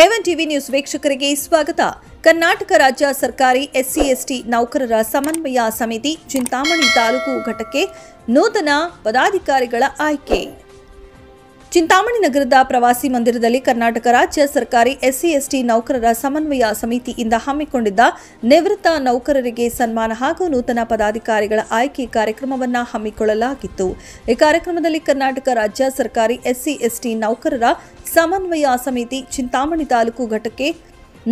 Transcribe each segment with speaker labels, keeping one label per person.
Speaker 1: A1 TV news ವೀಕ್ಷಕರಿಗೆ ಸ್ವಾಗತ. ಕರ್ನಾಟಕ ರಾಜ್ಯ ಸರ್ಕಾರಿ ಎಸ್ಸಿ/ಎಸ್ಟಿ ನೌಕರರ ಸಮನ್ವಯ ಸಮಿತಿ ಚಿಂತಾಮಣಿ ತಾಲೂಕು ಘಟಕಕ್ಕೆ ನೂತನ ಪದಾಧಿಕಾರಿಗಳ ಆಯ್ಕೆ. ಚಿಂತಾಮಣಿ ನಗರದ ಪ್ರವಾಸಿ ಮಂದಿರದಲ್ಲಿ ಕರ್ನಾಟಕ ರಾಜ್ಯ ಸರ್ಕಾರಿ ಎಸ್ಸಿ/ಎಸ್ಟಿ ನೌಕರರ ಸಮನ್ವಯ ಸಮಿತಿಯಿಂದ ಹಮ್ಮಿಕೊಂಡಿದ್ದ ನಿವೃತ್ತ ನೌಕರರಿಗೆ ಸನ್ಮಾನ ಹಾಗೂ ನೂತನ ಪದಾಧಿಕಾರಿಗಳ ಆಯ್ಕೆ ಕಾರ್ಯಕ್ರಮವನ್ನು ಹಮ್ಮಿಕೊಳ್ಳಲಾಗಿತ್ತು. ಈ ಕಾರ್ಯಕ್ರಮದಲ್ಲಿ ಕರ್ನಾಟಕ ರಾಜ್ಯ ಸರ್ಕಾರಿ ಎಸ್ಸಿ/ಎಸ್ಟಿ ನೌಕರರ ಸಮನ್ವಯ ಸಮಿತಿ ಚಿಂತಾಮಣಿ ತಾಲೂಕು ಘಟಕಕ್ಕೆ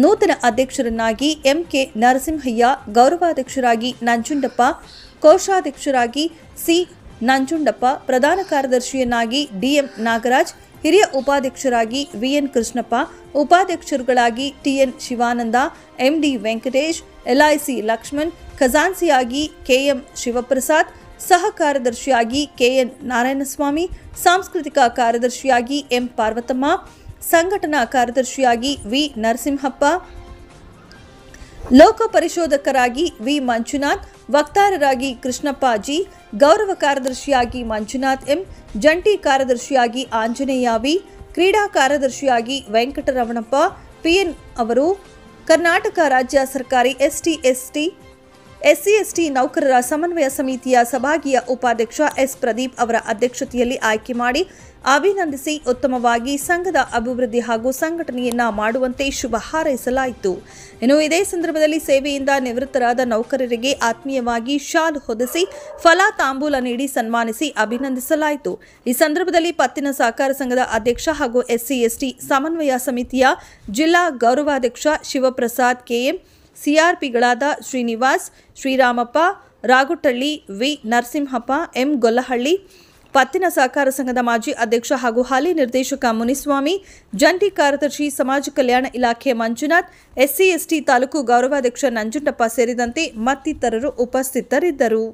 Speaker 1: ನೂತನ ಅಧ್ಯಕ್ಷರನ್ನಾಗಿ ಎಂಕೆ ನರಸಿಂಹಯ್ಯ, ಗೌರವಾಧ್ಯಕ್ಷರಾಗಿ ನಂಜುಂಡಪ್ಪ, ಕೋಶಾಧ್ಯಕ್ಷರಾಗಿ ಸಿ ನಂಜುಂಡಪ್ಪ, ಪ್ರಧಾನ ಕಾರ್ಯದರ್ಶಿಯನ್ನಾಗಿ ಡಿಎಂ ನಾಗರಾಜ್, ಹಿರಿಯ ಉಪಾಧ್ಯಕ್ಷರಾಗಿ ವಿಎನ್ ಕೃಷ್ಣಪ್ಪ, ಉಪಾಧ್ಯಕ್ಷರುಗಳಾಗಿ T N Shivananda, M D Venkatesh, LIC Lakshman, ಖಜಾನ್ಸಿಯಾಗಿ ಕೆಎಂ ಶಿವಪ್ರಸಾದ್, ಸಹ ಕಾರ್ಯದರ್ಶಿಯಾಗಿ ಕೆಎನ್ ನಾರಾಯಣಸ್ವಾಮಿ, ಸಾಂಸ್ಕೃತಿಕ ಕಾರ್ಯದರ್ಶಿಯಾಗಿ ಎಂ ಪಾರ್ವತಮ್ಮ, ಸಂಘಟನಾ ಕಾರ್ಯದರ್ಶಿಯಾಗಿ ವಿ ನರಸಿಂಹಪ್ಪ, ಲೋಕ ಪರಿಶೋಧಕರಾಗಿ ವಿ ಮಂಜುನಾಥ್, ವಕ್ತಾರರಾಗಿ ಕೃಷ್ಣಪ್ಪ ಜಿ, ಗೌರವ ಕಾರ್ಯದರ್ಶಿಯಾಗಿ ಮಂಜುನಾಥ್ ಎಂ, ಜಂಟಿ ಕಾರ್ಯದರ್ಶಿಯಾಗಿ ಆಂಜನೇಯ ವಿ, ಕ್ರೀಡಾ ಕಾರ್ಯದರ್ಶಿಯಾಗಿ ವೆಂಕಟರಮಣಪ್ಪ ಪಿಎನ್ ಅವರು ಕರ್ನಾಟಕ ರಾಜ್ಯ ಸರ್ಕಾರಿ ಎಸ್ಸಿ/ಎಸ್ಟಿ ನೌಕರರ ಸಮನ್ವಯ ಸಮಿತಿಯ ಸಭಾಗೀಯ ಉಪಾಧ್ಯಕ್ಷ ಎಸ್ ಪ್ರದೀಪ್ ಅವರ ಅಧ್ಯಕ್ಷತೆಯಲ್ಲಿ ಆಯ್ಕೆ ಮಾಡಿ ಅಭಿನಂದಿಸಿ ಉತ್ತಮವಾಗಿ ಸಂಘದ ಅಭಿವೃದ್ಧಿ ಹಾಗೂ ಸಂಘಟನೆಯನ್ನ ಮಾಡುವಂತೆ ಶುಭ ಹಾರೈಸಲಾಯಿತು. ಇನ್ನು ಇದೇ ಸಂದರ್ಭದಲ್ಲಿ ಸೇವೆಯಿಂದ ನಿವೃತ್ತರಾದ ನೌಕರರಿಗೆ ಆತ್ಮೀಯವಾಗಿ ಶಾಲು ಹೊದಿಸಿ ಫಲ ತಾಂಬೂಲ ನೀಡಿ ಸನ್ಮಾನಿಸಿ ಅಭಿನಂದಿಸಲಾಯಿತು. ಈ ಸಂದರ್ಭದಲ್ಲಿ ಪತ್ತಿನ ಸಹಕಾರ ಸಂಘದ ಅಧ್ಯಕ್ಷ ಹಾಗೂ ಎಸ್ಸಿ/ಎಸ್ಟಿ ಸಮನ್ವಯ ಸಮಿತಿಯ ಜಿಲ್ಲಾ ಗೌರವಾಧ್ಯಕ್ಷ ಶಿವಪ್ರಸಾದ್ ಕೆಎಂ, ಸಿಆರ್ಪಿಗಳಾದ ಶ್ರೀನಿವಾಸ್, ಶ್ರೀರಾಮಪ್ಪ, ರಾಗುಟಳ್ಳಿ, ವಿ ನರಸಿಂಹಪ್ಪ, ಎಂ ಗೊಲ್ಲಹಳ್ಳಿ, ಪತ್ತಿನ ಸಹಕಾರ ಸಂಘದ ಮಾಜಿ ಅಧ್ಯಕ್ಷ ಹಾಗೂ ಹಾಲಿ ನಿರ್ದೇಶಕ ಮುನಿಸ್ವಾಮಿ, ಜಂಟಿ ಕಾರ್ಯದರ್ಶಿ ಸಮಾಜ ಕಲ್ಯಾಣ ಇಲಾಖೆ ಮಂಜುನಾಥ್, ಎಸ್ಸಿ/ಎಸ್ಟಿ ತಾಲೂಕು ಗೌರವಾಧ್ಯಕ್ಷ ನಂಜುಂಡಪ್ಪ ಸೇರಿದಂತೆ ಮತ್ತಿತರರು ಉಪಸ್ಥಿತರಿದ್ದರು.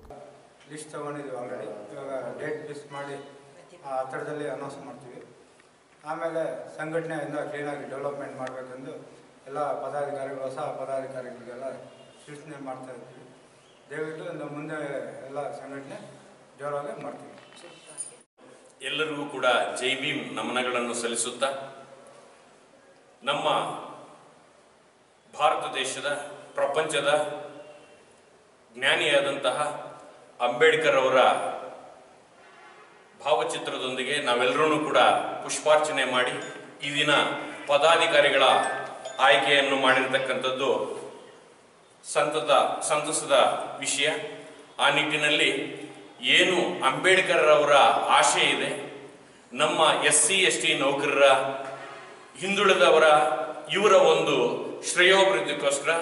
Speaker 2: ಆಮೇಲೆ ಸಂಘಟನೆಯಿಂದ ಕ್ಲೀನಾಗಿ ಡೆವಲಪ್ಮೆಂಟ್ ಮಾಡಬೇಕೆಂದು ಎಲ್ಲ ಪದಾಧಿಕಾರಿಗಳು, ಹೊಸ ಪದಾಧಿಕಾರಿಗಳಿಗೆಲ್ಲ ಸೂಚನೆ ಮಾಡ್ತಾ ಇರ್ತೀವಿ. ದಯವಿಟ್ಟು ಇನ್ನು ಮುಂದೆ ಎಲ್ಲ ಸಂಘಟನೆ ಜೋರಾಗಿ ಮಾಡ್ತೀವಿ.
Speaker 3: ಎಲ್ಲರಿಗೂ ಕೂಡ ಜೈ ಭೀಮ್ ನಮನಗಳನ್ನು ಸಲ್ಲಿಸುತ್ತಾ, ನಮ್ಮ ಭಾರತ ದೇಶದ, ಪ್ರಪಂಚದ ಜ್ಞಾನಿಯಾದಂತಹ ಅಂಬೇಡ್ಕರ್ ಅವರ ಭಾವಚಿತ್ರದೊಂದಿಗೆ ನಾವೆಲ್ಲರೂ ಕೂಡ ಪುಷ್ಪಾರ್ಚನೆ ಮಾಡಿ ಈ ದಿನ ಪದಾಧಿಕಾರಿಗಳ ಆಯ್ಕೆಯನ್ನು ಮಾಡಿರತಕ್ಕಂಥದ್ದು ಸಂತಸದ ವಿಷಯ. ಆ ನಿಟ್ಟಿನಲ್ಲಿ ಏನು ಅಂಬೇಡ್ಕರ್ ಅವರ ಆಶೆ ಇದೆ, ನಮ್ಮ ಎಸ್ಸಿ/ಎಸ್ಟಿ ನೌಕರರ, ಹಿಂದುಳಿದವರ, ಇವರ ಒಂದು ಶ್ರೇಯೋಭಿವೃದ್ಧಿಗೋಸ್ಕರ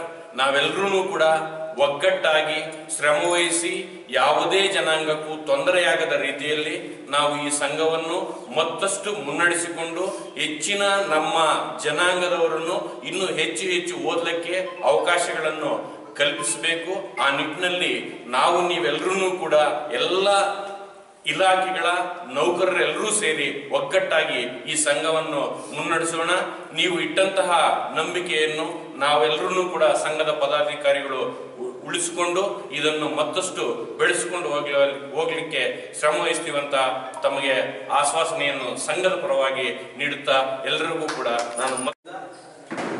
Speaker 3: ನಾವೆಲ್ಲರೂ ಕೂಡ ಒಗ್ಗಟ್ಟಾಗಿ ಶ್ರಮವಹಿಸಿ ಯಾವುದೇ ಜನಾಂಗಕ್ಕೂ ತೊಂದರೆಯಾಗದ ರೀತಿಯಲ್ಲಿ ನಾವು ಈ ಸಂಘವನ್ನು ಮತ್ತಷ್ಟು ಮುನ್ನಡೆಸಿಕೊಂಡು ಹೆಚ್ಚಿನ ನಮ್ಮ ಜನಾಂಗದವರನ್ನು ಇನ್ನೂ ಹೆಚ್ಚು ಓದಲಿಕ್ಕೆ ಅವಕಾಶಗಳನ್ನು ಕಲ್ಪಿಸಬೇಕು. ಆ ನಿಟ್ಟಿನಲ್ಲಿ ನೀವೆಲ್ಲರೂ ಕೂಡ ಎಲ್ಲ ಇಲಾಖೆಗಳ ನೌಕರರೆಲ್ಲರೂ ಸೇರಿ ಒಗ್ಗಟ್ಟಾಗಿ ಈ ಸಂಘವನ್ನು ಮುನ್ನಡೆಸೋಣ. ನೀವು ಇಟ್ಟಂತಹ ನಂಬಿಕೆಯನ್ನು ನಾವೆಲ್ಲರೂ ಕೂಡ ಸಂಘದ ಪದಾಧಿಕಾರಿಗಳು ಉಳಿಸಿಕೊಂಡು ಇದನ್ನು ಮತ್ತಷ್ಟು ಬೆಳೆಸಿಕೊಂಡು ಹೋಗ್ಲಿಕ್ಕೆ ಶ್ರಮ ವಹಿಸ್ತೀವಂತ ತಮಗೆ ಆಶ್ವಾಸನೆಯನ್ನು ಸಂಘದ ಪರವಾಗಿ ನೀಡುತ್ತಾ ಎಲ್ಲರಿಗೂ ಕೂಡ ನಾನು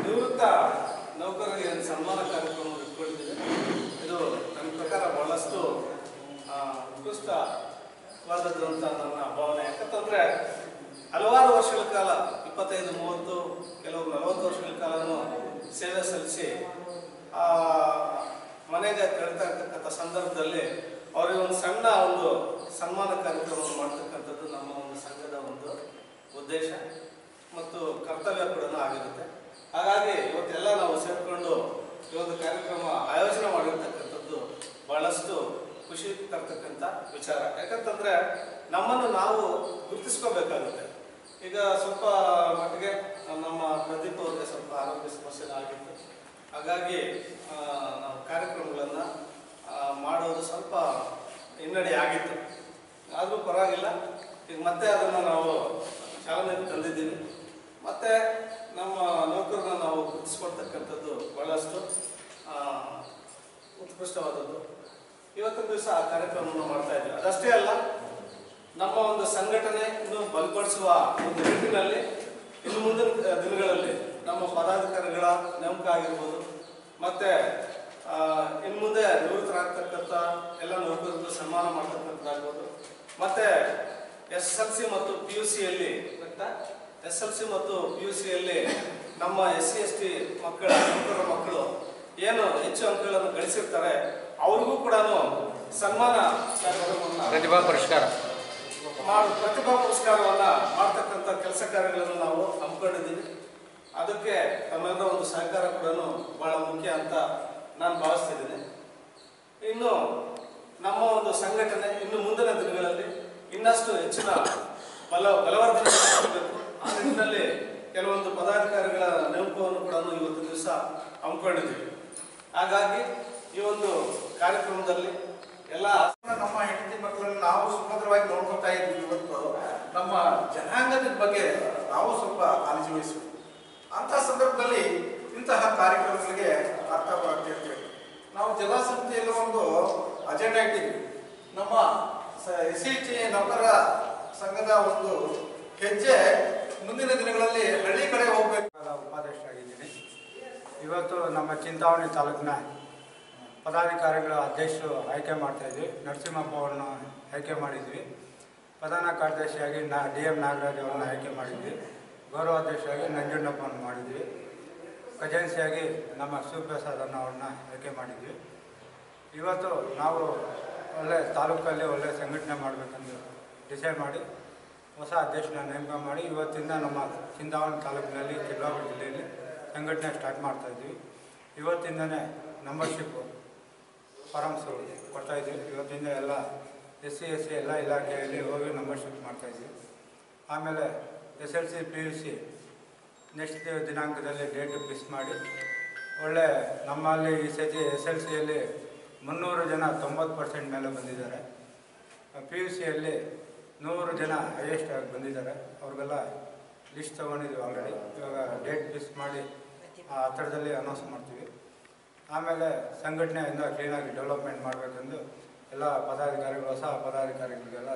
Speaker 4: ನಿವೃತ್ತ ನೌಕರರಿಗೆ ಸನ್ಮಾನ ಕಾರ್ಯಕ್ರಮ ಇಟ್ಕೊಂಡಿದ್ದೇವೆ. ಇದು ನನ್ನ ಪ್ರಕಾರ ಬಹಳಷ್ಟು ಉತ್ಕೃಷ್ಟವಾದದ್ದು ಅಂತ ನನ್ನ ಭಾವನೆ. ಯಾಕಂತಂದರೆ ಹಲವಾರು ವರ್ಷಗಳ ಕಾಲ, 25, 30, ಕೆಲವರು 40 ವರ್ಷಗಳ ಕಾಲನೂ ಸೇವೆ ಸಲ್ಲಿಸಿ ಮನೆಗೆ ಕಳೀತಾ ಇರ್ತಕ್ಕಂಥ ಸಂದರ್ಭದಲ್ಲಿ ಅವರಿಗೆ ಒಂದು ಸಣ್ಣ ಸನ್ಮಾನ ಕಾರ್ಯಕ್ರಮವನ್ನು ಮಾಡ್ತಕ್ಕಂಥದ್ದು ನಮ್ಮ ಒಂದು ಸಂಘದ ಒಂದು ಉದ್ದೇಶ ಮತ್ತು ಕರ್ತವ್ಯ ಕೂಡ ಆಗಿರುತ್ತೆ. ಹಾಗಾಗಿ ಇವತ್ತೆಲ್ಲ ನಾವು ಸೇರಿಕೊಂಡು ಈ ಒಂದು ಕಾರ್ಯಕ್ರಮ ಆಯೋಜನೆ ಮಾಡಿರ್ತಕ್ಕಂಥದ್ದು ಬಹಳಷ್ಟು ಖುಷಿ ತರ್ತಕ್ಕಂಥ ವಿಚಾರ. ಯಾಕಂತಂದರೆ ನಮ್ಮನ್ನು ನಾವು ಗುರುತಿಸ್ಕೋಬೇಕಾಗುತ್ತೆ. ಈಗ ಸ್ವಲ್ಪ ಮಟ್ಟಿಗೆ ನಮ್ಮ ಪ್ರದೀಪ್ ಅವರಿಗೆ ಸ್ವಲ್ಪ ಆರೋಗ್ಯ ಸಮಸ್ಯೆ ಆಗಿತ್ತು. ಹಾಗಾಗಿ ನಾವು ಕಾರ್ಯಕ್ರಮಗಳನ್ನು ಮಾಡೋದು ಸ್ವಲ್ಪ ಹಿನ್ನಡೆ ಆಗಿತ್ತು. ಆದರೂ ಪರವಾಗಿಲ್ಲ, ಈಗ ಮತ್ತೆ ಅದನ್ನು ನಾವು ಚಾಲನೆಗೆ ತಂದಿದ್ದೀವಿ. ಮತ್ತು ನಮ್ಮ ನೌಕರರನ್ನ ನಾವು ಗುರುತಿಸ್ಕೊಳ್ತಕ್ಕಂಥದ್ದು ಬಹಳಷ್ಟು ಉತ್ಕೃಷ್ಟವಾದದ್ದು. ಇವತ್ತಿನ ದಿವಸ ಆ ಕಾರ್ಯಕ್ರಮವನ್ನು ಮಾಡ್ತಾ ಇದ್ದೀವಿ. ಅದಷ್ಟೇ ಅಲ್ಲ, ನಮ್ಮ ಒಂದು ಸಂಘಟನೆ ಇನ್ನೂ ಬಲಪಡಿಸುವ ಒಂದು ನಿಟ್ಟಿನಲ್ಲಿ ಇನ್ನು ಮುಂದಿನ ದಿನಗಳಲ್ಲಿ ನಮ್ಮ ಪದಾಧಿಕಾರಿಗಳ ನೇಮಕ ಆಗಿರ್ಬೋದು, ಮತ್ತು ಇನ್ನು ಮುಂದೆ ನಿವೃತ್ತರಾಗ್ತಕ್ಕಂಥ ಎಲ್ಲ ನೌಕರರಿಗೆ ಸನ್ಮಾನ ಮಾಡ್ತಕ್ಕಂಥದ್ದಾಗ್ಬೋದು, ಮತ್ತು SSLC ಮತ್ತು PUCಯಲ್ಲಿ ನಮ್ಮ SC ST ನೌಕರರ ಮಕ್ಕಳು ಏನು ಹೆಚ್ಚು ಅಂಕಗಳನ್ನು ಗಳಿಸಿರ್ತಾರೆ ಅವ್ರಿಗೂ ಕೂಡ ಸನ್ಮಾನ ಕಾರ್ಯಕ್ರಮವನ್ನು ಪ್ರತಿಭಾ ಪುರಸ್ಕಾರವನ್ನು ಮಾಡ್ತಕ್ಕಂಥ ಕೆಲಸ ಕಾರ್ಯಗಳನ್ನು ನಾವು ಹಮ್ಮಿಕೊಂಡಿದ್ದೀವಿ. ಅದಕ್ಕೆ ತಮ್ಮೆಲ್ಲರ ಒಂದು ಸಹಕಾರ ಕೂಡ ಬಹಳ ಮುಖ್ಯ ಅಂತ ನಾನು ಭಾವಿಸ್ತಿದ್ದೀನಿ. ಇನ್ನು ನಮ್ಮ ಒಂದು ಸಂಘಟನೆ ಇನ್ನು ಮುಂದಿನ ದಿನಗಳಲ್ಲಿ ಇನ್ನಷ್ಟು ಹೆಚ್ಚಿನ ಬಲವರ್ಧನೆ ಮಾಡಬೇಕು. ಆ ನಿಟ್ಟಿನಲ್ಲಿ ಕೆಲವೊಂದು ಪದಾಧಿಕಾರಿಗಳ ನೇಮಕವನ್ನು ಕೂಡ ಇವತ್ತು ದಿವಸ ಹಮ್ಮಿಕೊಂಡಿದ್ದೀವಿ. ಹಾಗಾಗಿ ಈ ಒಂದು ಕಾರ್ಯಕ್ರಮದಲ್ಲಿ ಎಲ್ಲ
Speaker 5: ನಮ್ಮ ಹೆಂಡತಿ ಮಕ್ಕಳನ್ನು ನಾವು ಸುಭದ್ರವಾಗಿ ನೋಡ್ಕೊತಾ ಇದ್ವಿ. ಇವತ್ತು ನಮ್ಮ ಜನಾಂಗದ ಬಗ್ಗೆ ನಾವು ಸ್ವಲ್ಪ ಕಾಳಜಿ ವಹಿಸಬೇಕು. ಅಂಥ ಸಂದರ್ಭದಲ್ಲಿ ಇಂತಹ ಕಾರ್ಯಕ್ರಮಗಳಿಗೆ ಅರ್ಥ ಬರುತ್ತೆ. ನಾವು ಜಲಸಂಸ್ಥೆಯಲ್ಲಿ ಒಂದು ಅಜೆಂಡಾ ಇಟ್ಟಿದ್ವಿ. ನಮ್ಮ SC ನೌಕರರ ಸಂಘದ ಒಂದು ಹೆಜ್ಜೆ ಮುಂದಿನ ದಿನಗಳಲ್ಲಿ ಹಳ್ಳಿ ಕಡೆ ಹೋಗಬೇಕು.
Speaker 2: ಉಪಾಧ್ಯಕ್ಷರಾಗಿದ್ದೀನಿ. ಇವತ್ತು ನಮ್ಮ ಚಿಂತಾಮಣಿ ತಾಲೂಕಿನ ಪದಾಧಿಕಾರಿಗಳ ಅಧ್ಯಕ್ಷರು ಆಯ್ಕೆ ಮಾಡ್ತಾಯಿದ್ವಿ. ನರಸಿಂಹಪ್ಪ ಅವ್ರನ್ನ ಆಯ್ಕೆ ಮಾಡಿದ್ವಿ. ಪ್ರಧಾನ ಕಾರ್ಯದರ್ಶಿಯಾಗಿ DM ನಾಗರಾಜ್ ಅವ್ರನ್ನ ಆಯ್ಕೆ ಮಾಡಿದ್ವಿ. ಗೌರವಾಧ್ಯಕ್ಷರಾಗಿ ನಂಜುಂಡಪ್ಪನ ಮಾಡಿದ್ವಿ. ಖಜಾನ್ಸಿಯಾಗಿ ನಮ್ಮ ಶಿವಪ್ರಸಾದ್ ಅವ್ರನ್ನ ಆಯ್ಕೆ ಮಾಡಿದ್ವಿ. ಇವತ್ತು ನಾವು ಒಳ್ಳೆ ತಾಲೂಕಲ್ಲಿ ಒಳ್ಳೆ ಸಂಘಟನೆ ಮಾಡಬೇಕಂದು ಡಿಸೈಡ್ ಮಾಡಿ ಹೊಸ ಅಧ್ಯಕ್ಷನ ನೇಮಕ ಮಾಡಿ ಇವತ್ತಿಂದ ನಮ್ಮ ಚಿಂತಾಮಣಿ ತಾಲೂಕಿನಲ್ಲಿ ಚಿಕ್ಕಬಳ್ಳಾಪುರ ಜಿಲ್ಲೆಯಲ್ಲಿ ಸಂಘಟನೆ ಸ್ಟಾರ್ಟ್ ಮಾಡ್ತಾಯಿದ್ವಿ. ಇವತ್ತಿಂದನೇ ನಂಬರ್ಶಿಪ್ಪು ಫಾರಮ್ಸು ಕೊಡ್ತಾಯಿದ್ವಿ. ಇವತ್ತಿಂದ ಎಲ್ಲ SC SC ಎಲ್ಲ ಇಲಾಖೆಯಲ್ಲಿ ಹೋಗಿ ನಂಬರ್ಶಿಪ್ ಮಾಡ್ತಾಯಿದ್ವಿ. ಆಮೇಲೆ SSLC PUC ನೆಕ್ಸ್ಟ್ ದಿನಾಂಕದಲ್ಲಿ ಡೇಟ್ ಫಿಕ್ಸ್ ಮಾಡಿ ಒಳ್ಳೆ ನಮ್ಮಲ್ಲಿ ಈ ಸತಿ SSLCಯಲ್ಲಿ 300 ಜನ 90% ಮೇಲೆ ಬಂದಿದ್ದಾರೆ. PUCಯಲ್ಲಿ 100 ಜನ ಹೈಯೆಸ್ಟ್ ಆಗಿ ಬಂದಿದ್ದಾರೆ. ಅವ್ರಿಗೆಲ್ಲ ಲಿಸ್ಟ್ ತೊಗೊಂಡಿದ್ದೀವಿ ಆಲ್ರೆಡಿ. ಇವಾಗ ಡೇಟ್ ಫಿಕ್ಸ್ ಮಾಡಿ ಆ ಹತ್ತಿರದಲ್ಲಿ ಅನೌನ್ಸ್ ಮಾಡ್ತೀವಿ. ಆಮೇಲೆ ಸಂಘಟನೆಯಿಂದ ಕ್ಲೀನಾಗಿ ಡೆವಲಪ್ಮೆಂಟ್ ಮಾಡಬೇಕೆಂದು ಎಲ್ಲ ಪದಾಧಿಕಾರಿಗಳು ಹೊಸ ಪದಾಧಿಕಾರಿಗಳಿಗೆಲ್ಲ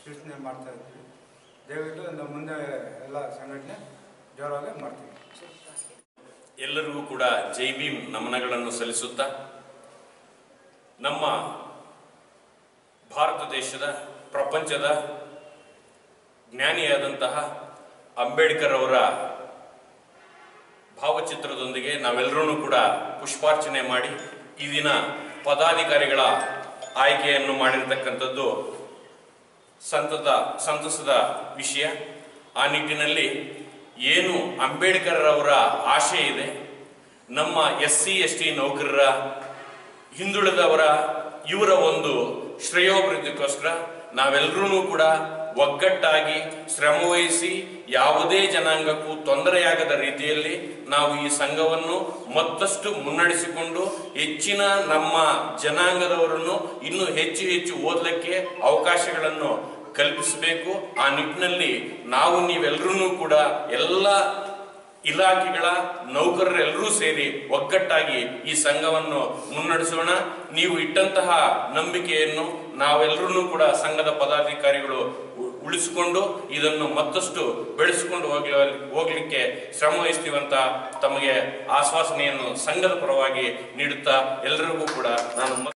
Speaker 2: ಸೂಚನೆ ಮಾಡ್ತಾಯಿದ್ವಿ. ದಯವಿಟ್ಟು ಇನ್ನು ಮುಂದೆ ಎಲ್ಲ ಸಂಘಟನೆ ಜೋರಾಗಿ ಮಾಡ್ತೀವಿ.
Speaker 3: ಎಲ್ಲರಿಗೂ ಕೂಡ ಜೈ ಭೀಮ್ ನಮನಗಳನ್ನು ಸಲ್ಲಿಸುತ್ತಾ ನಮ್ಮ ಭಾರತ ದೇಶದ ಪ್ರಪಂಚದ ಜ್ಞಾನಿಯಾದಂತಹ ಅಂಬೇಡ್ಕರ್ ಅವರ ಭಾವಚಿತ್ರದೊಂದಿಗೆ ನಾವೆಲ್ಲರೂ ಕೂಡ ಪುಷ್ಪಾರ್ಚನೆ ಮಾಡಿ ಈ ದಿನ ಪದಾಧಿಕಾರಿಗಳ ಆಯ್ಕೆಯನ್ನು ಮಾಡಿರ್ತಕ್ಕಂಥದ್ದು ಸಂತಸದ ವಿಷಯ. ಆ ನಿಟ್ಟಿನಲ್ಲಿ ಏನು ಅಂಬೇಡ್ಕರ್ ಅವರ ಆಶೆ ಇದೆ, ನಮ್ಮ SC ST ನೌಕರರ ಹಿಂದುಳಿದವರ ಇವರ ಒಂದು ಶ್ರೇಯೋಭಿವೃದ್ಧಿಗೋಸ್ಕರ ನಾವೆಲ್ಲರೂ ಕೂಡ ಒಗ್ಗಟ್ಟಾಗಿ ಶ್ರಮವಹಿಸಿ ಯಾವುದೇ ಜನಾಂಗಕ್ಕೂ ತೊಂದರೆಯಾಗದ ರೀತಿಯಲ್ಲಿ ನಾವು ಈ ಸಂಘವನ್ನು ಮತ್ತಷ್ಟು ಮುನ್ನಡೆಸಿಕೊಂಡು ಹೆಚ್ಚಿನ ನಮ್ಮ ಜನಾಂಗದವರನ್ನು ಇನ್ನೂ ಹೆಚ್ಚು ಓದಲಿಕ್ಕೆ ಅವಕಾಶಗಳನ್ನು ಕಲ್ಪಿಸಬೇಕು. ಆ ನಿಟ್ಟಿನಲ್ಲಿ ನಾವು ನೀವೆಲ್ಲರೂ ಕೂಡ ಎಲ್ಲ ಇಲಾಖೆಗಳ ನೌಕರರೆಲ್ಲರೂ ಸೇರಿ ಒಗ್ಗಟ್ಟಾಗಿ ಈ ಸಂಘವನ್ನು ಮುನ್ನಡೆಸೋಣ. ನೀವು ಇಟ್ಟಂತಹ ನಂಬಿಕೆಯನ್ನು ನಾವೆಲ್ಲರೂ ಕೂಡ ಸಂಘದ ಪದಾಧಿಕಾರಿಗಳು ಉಳಿಸಿಕೊಂಡು ಇದನ್ನು ಮತ್ತಷ್ಟು ಬೆಳೆಸಿಕೊಂಡು ಹೋಗ್ಲಿಕ್ಕೆ ಶ್ರಮ ವಹಿಸ್ತೀವಂತ ತಮಗೆ ಆಶ್ವಾಸನೆಯನ್ನು ಸಂಘದ ಪರವಾಗಿ ನೀಡುತ್ತಾ ಎಲ್ಲರಿಗೂ ಕೂಡ ನಾನು